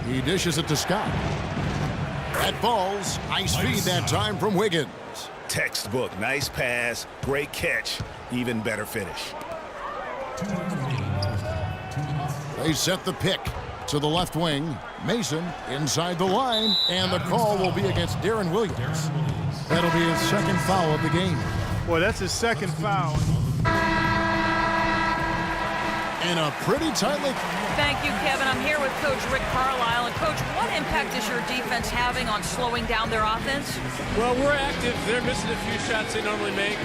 He dishes it to Scott. That falls. Nice feed that time from Wiggins. Textbook. Nice pass. Great catch. Even better finish. They set the pick to the left wing. Mason inside the line, and the call will be against Darren Williams. That'll be his second foul of the game. Boy, that's his second foul. In a pretty tightly. Thank you, Kevin. I'm here with Coach Rick Carlisle. And, Coach, what impact is your defense having on slowing down their offense? Well, we're active. They're missing a few shots they normally make.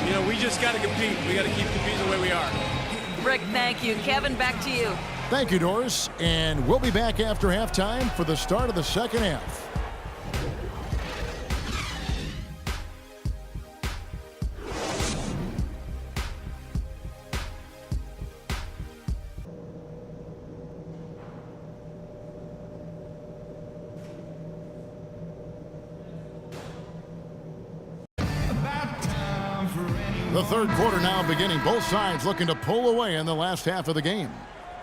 You know, we just got to compete. We got to keep competing the way we are. Rick, thank you. Kevin, back to you. Thank you, Doris. And we'll be back after halftime for the start of the second half. The third quarter now beginning. Both sides looking to pull away in the last half of the game.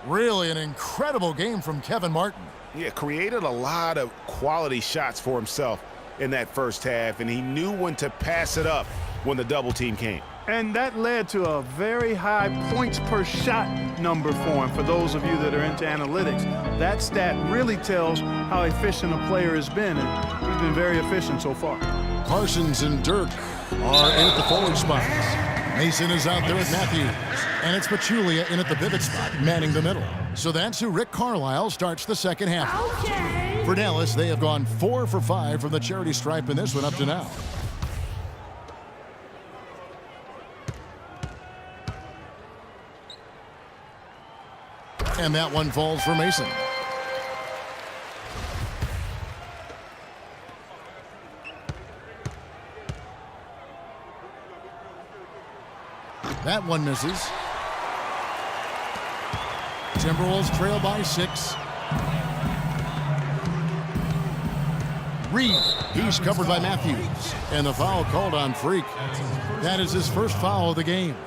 Really an incredible game from Kevin Martin. Yeah, created a lot of quality shots for himself in that first half, and he knew when to pass it up when the double team came. And that led to a very high points per shot number for him. For those of you that are into analytics, that stat really tells how efficient a player has been, and he's been very efficient so far. Parsons and Dirk are in at the forward spots. Mason is out there with Matthews. And it's Pachulia in at the pivot spot, manning the middle. So that's who Rick Carlisle starts the second half. Okay. For Dallas, they have gone 4 for 5 from the charity stripe in this one up to now. And that one falls for Mason. That one misses. Timberwolves trail by 6. Reed, he's covered by Matthews. And the foul called on Freak. That is his first foul of the game.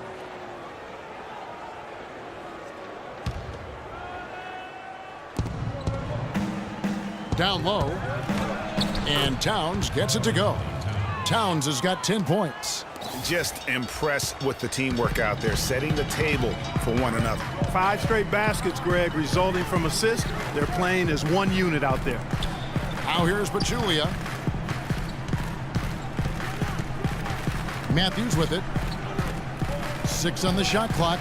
Down low. And Towns gets it to go. Towns has got 10 points. Just impressed with the teamwork out there, setting the table for one another. 5 straight baskets, Greg, resulting from assists. They're playing as one unit out there. Now here's Pachulia. Matthews with it. 6 on the shot clock.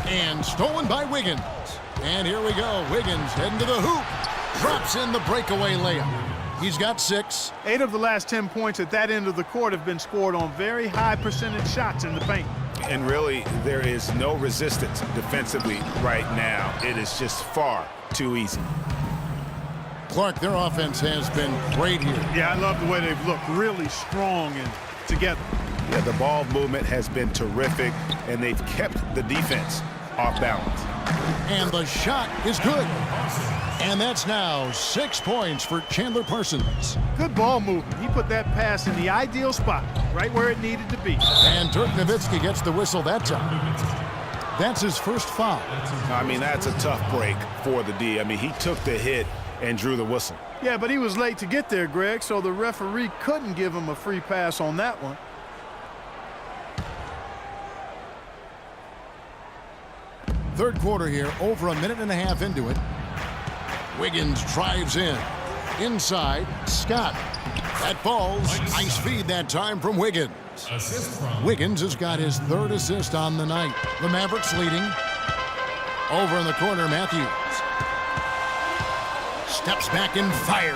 And stolen by Wiggins. And here we go. Wiggins heading to the hoop. Drops in the breakaway layup. He's got 6. 8 of the last 10 points at that end of the court have been scored on very high percentage shots in the paint. And really, there is no resistance defensively right now. It is just far too easy. Clark, their offense has been great here. Yeah, I love the way they've looked really strong and together. Yeah, the ball movement has been terrific, and they've kept the defense off balance. And the shot is good. And that's now 6 points for Chandler Parsons. Good ball movement. He put that pass in the ideal spot, right where it needed to be. And Dirk Nowitzki gets the whistle that time. That's his first foul. I mean, that's a tough break for the D. I mean, he took the hit and drew the whistle. Yeah, but he was late to get there, Greg, so the referee couldn't give him a free pass on that one. Third quarter here, over a minute and a half into it. Wiggins drives in. Inside, Scott. That falls. Nice feed that time from Wiggins. Wiggins has got his 3rd assist on the night. The Mavericks leading. Over in the corner, Matthews. Steps back and fires.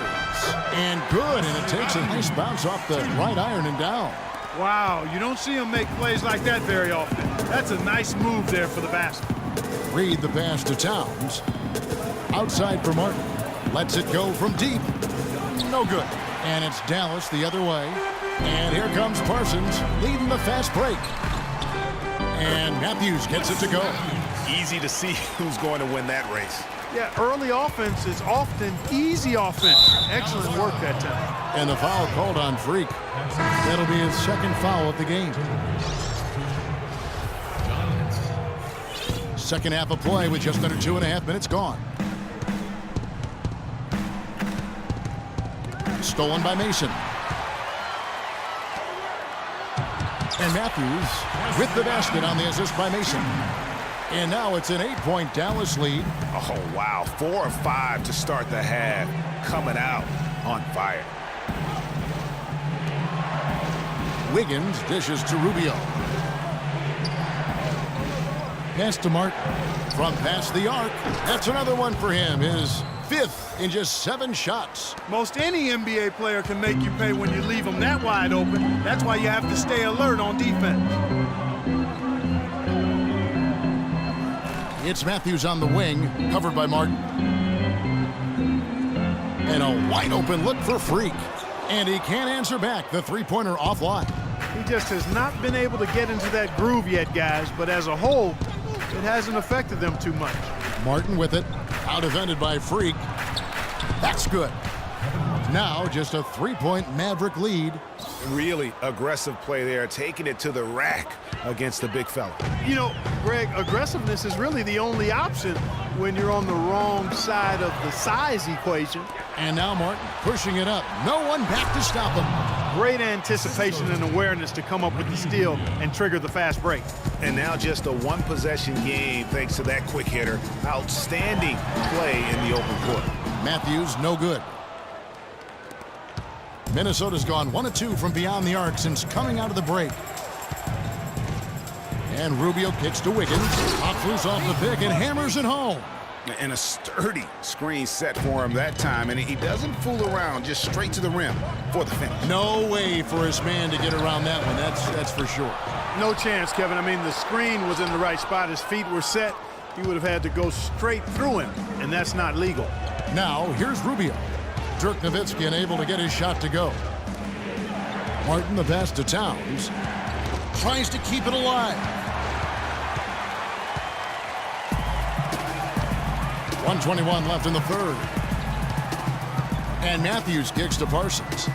And good, and it takes a nice bounce off the right iron and down. Wow, you don't see him make plays like that very often. That's a nice move there for the basket. Reed the pass to Towns. Outside for Martin. Lets it go from deep. No good. And it's Dallas the other way. And here comes Parsons leading the fast break. And Matthews gets it to go. Easy to see who's going to win that race. Yeah, early offense is often easy offense. Excellent work that time. And the foul called on Freak. That'll be his second foul of the game. Second half of play with just under 2.5 minutes gone. Stolen by Mason. And Matthews with the basket on the assist by Mason. And now it's an 8-point Dallas lead. Oh, wow. 4 of 5 to start the half. Coming out on fire. Wiggins dishes to Rubio. Pass to Martin. From past the arc. That's another one for him. His 5th in just 7 shots. Most any NBA player can make you pay when you leave them that wide open. That's why you have to stay alert on defense. It's Matthews on the wing, covered by Martin. And a wide open look for Freak. And he can't answer back. The three-pointer offline. He just has not been able to get into that groove yet, guys. But as a whole, it hasn't affected them too much. Martin with it. Out defended by Freak. That's good. Now just a 3-point Maverick lead. Really aggressive play there, taking it to the rack against the big fella. You know, Greg, aggressiveness is really the only option when you're on the wrong side of the size equation. And now Martin pushing it up. No one back to stop him. Great anticipation and awareness to come up with the steal and trigger the fast break. And now just a one-possession game thanks to that quick hitter. Outstanding play in the open court. Matthews, no good. Minnesota's gone 1 of 2 from beyond the arc since coming out of the break. And Rubio kicks to Wiggins. Pops loose off the pick and hammers it home. And a sturdy screen set for him that time. And he doesn't fool around, just straight to the rim for the finish. No way for his man to get around that one. That's for sure. No chance, Kevin. I mean, the screen was in the right spot. His feet were set. He would have had to go straight through him, and that's not legal. Now, here's Rubio. Dirk Nowitzki unable to get his shot to go. Martin the pass to Towns. Tries to keep it alive. 1:21 left in the third. And Matthews kicks to Parsons.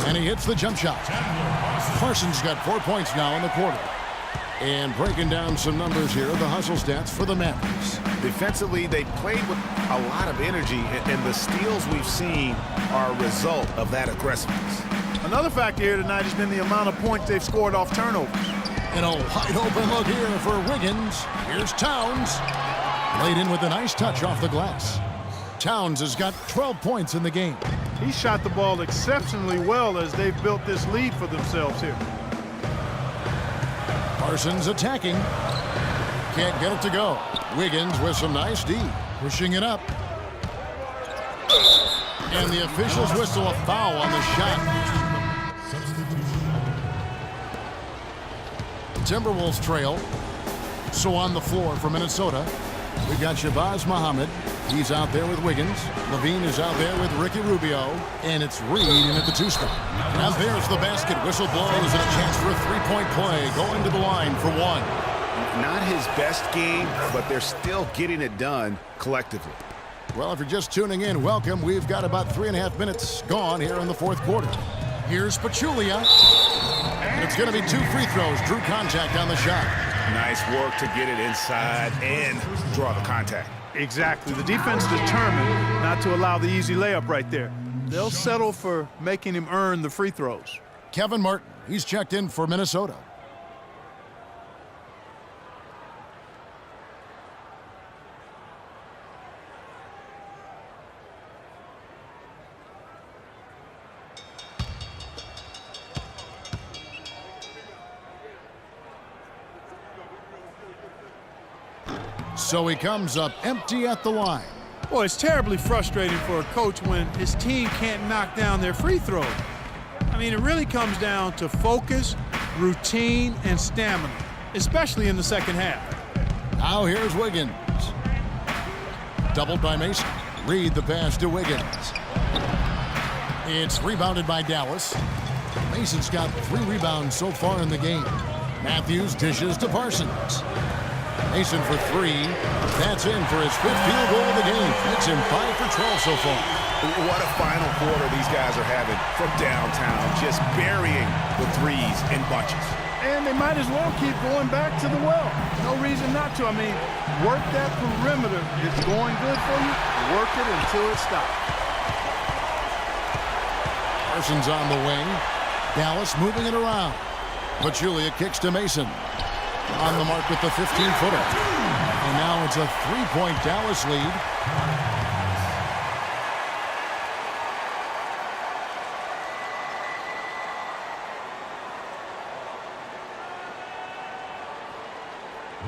And he hits the jump shot. Parsons got 4 points now in the quarter. And breaking down some numbers here, the hustle stats for the Mavericks. Defensively, they played with a lot of energy, and the steals we've seen are a result of that aggressiveness. Another factor here tonight has been the amount of points they've scored off turnovers. And a wide open look here for Wiggins. Here's Towns. Laid in with a nice touch off the glass. Towns has got 12 points in the game. He shot the ball exceptionally well as they've built this lead for themselves here. Parsons attacking. Can't get it to go. Wiggins with some nice D. Pushing it up. And the officials whistle a foul on the shot. Timberwolves trail. So on the floor for Minnesota, we've got Shabazz Muhammad. He's out there with Wiggins. Levine is out there with Ricky Rubio. And it's Reed in at the 2 spot. And there's the basket. Whistle blows and a chance for a 3-point play. Going to the line for 1. Not his best game, but they're still getting it done collectively. Well, if you're just tuning in, welcome. We've got about 3.5 minutes gone here in the fourth quarter. Here's Pachulia. And it's going to be 2 free throws. Drew contact on the shot. Nice work to get it inside and draw the contact. Exactly. The defense determined not to allow the easy layup right there. They'll settle for making him earn the free throws. Kevin Martin, he's checked in for Minnesota. So he comes up empty at the line. Boy, it's terribly frustrating for a coach when his team can't knock down their free throws. I mean, it really comes down to focus, routine, and stamina, especially in the second half. Now here's Wiggins. Doubled by Mason. Reed the pass to Wiggins. It's rebounded by Dallas. Mason's got 3 rebounds so far in the game. Matthews dishes to Parsons. Mason for 3. That's in for his 5th field goal of the game. Makes him 5 for 12 so far. What a final quarter these guys are having from downtown, just burying the threes in bunches. and they might as well keep going back to the well. No reason not to. I mean, work that perimeter. It's going good for you. Work it until it stops. Parsons on the wing. Dallas moving it around. Pachulia kicks to Mason. On the mark with the 15-footer. And now it's a 3-point Dallas lead.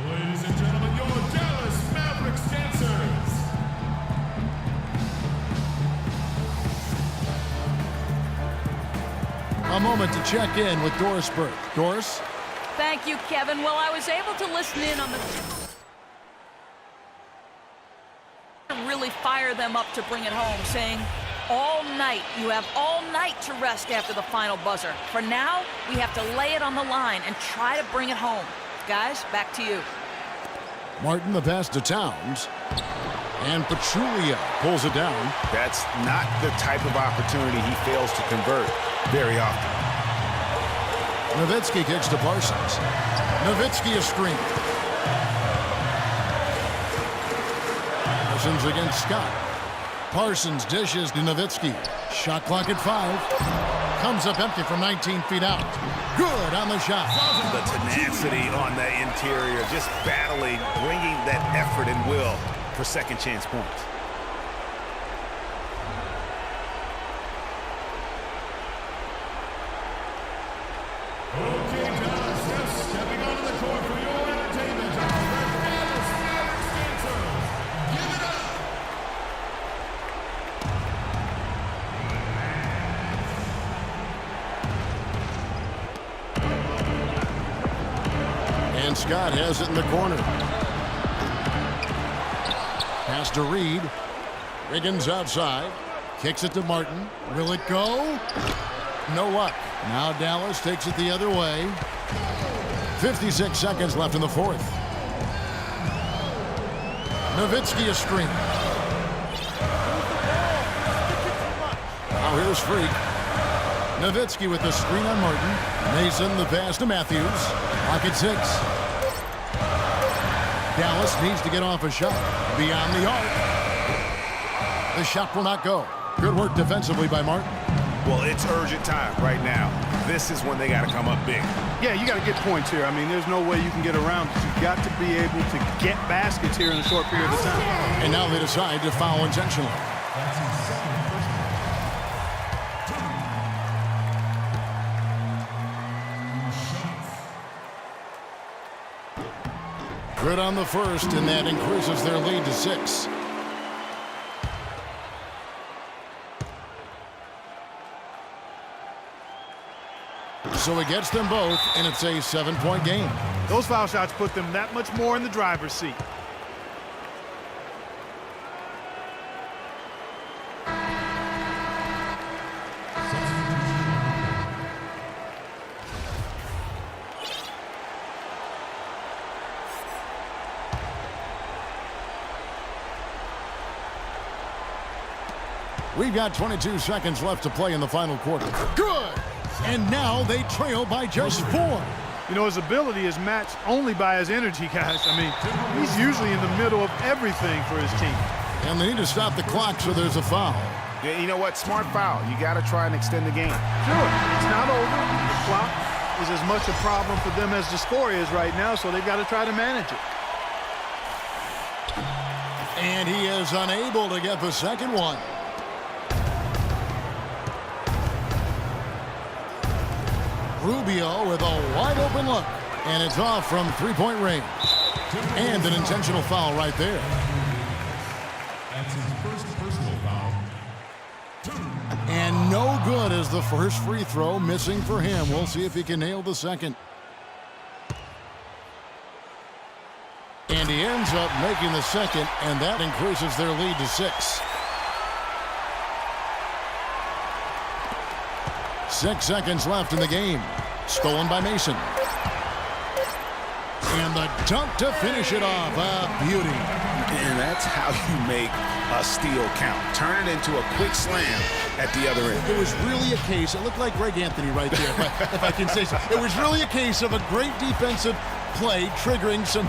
Ladies and gentlemen, your Dallas Mavericks dancers. A moment to check in with Doris Burke. Doris? Thank you, Kevin. Well, I was able to listen in on the... really fire them up to bring it home, saying, all night, you have all night to rest after the final buzzer. For now, we have to lay it on the line and try to bring it home. Guys, back to you. Martin the pass to Towns. And Pachulia pulls it down. That's not the type of opportunity he fails to convert very often. Nowitzki kicks to Parsons. Nowitzki a screen. Parsons against Scott. Parsons dishes to Nowitzki. Shot clock at 5. Comes up empty from 19 feet out. Good on the shot. The tenacity on the interior, just battling, bringing that effort and will for second chance points. Okay, Dallas, just stepping onto the court for your entertainment. Dallas Mavericks dancers. Give it up. And Scott has it in the corner. Pass to Reed. Wiggins outside. Kicks it to Martin. Will it go? No luck. Now Dallas takes it the other way. 56 seconds left in the fourth. Nowitzki a screen. Now here's Freak. Nowitzki with the screen on Martin. Mason the pass to Matthews. Clock at 6. Dallas needs to get off a shot. Beyond the arc. The shot will not go. Good work defensively by Martin. Well, it's urgent time right now. This is when they got to come up big. Yeah, you got to get points here. I mean, there's no way you can get around it. You've got to be able to get baskets here in a short period of time. And now they decide to foul intentionally. Good on the first, and that increases their lead to 6. So it gets them both, and it's a 7-point game. Those foul shots put them that much more in the driver's seat. We've got 22 seconds left to play in the final quarter. Good! And now they trail by just 4. You know, his ability is matched only by his energy, guys. I mean, he's usually in the middle of everything for his team. And they need to stop the clock, so there's a foul. Yeah, you know what? Smart foul. You got to try and extend the game. Sure, it's not over. The clock is as much a problem for them as the score is right now, so they've got to try to manage it. And he is unable to get the second one. Rubio with a wide-open look. And it's off from 3-point range. And an intentional foul right there. That's his first personal foul. And no good as the first free throw missing for him. We'll see if he can nail the second. And he ends up making the second, and that increases their lead to 6. 6 seconds left in the game. Stolen by Mason. And the dunk to finish it off. A beauty. And that's how you make a steal count. Turn it into a quick slam at the other end. It was really a case, it looked like Greg Anthony right there, if I can say so. It was really a case of a great defensive play triggering some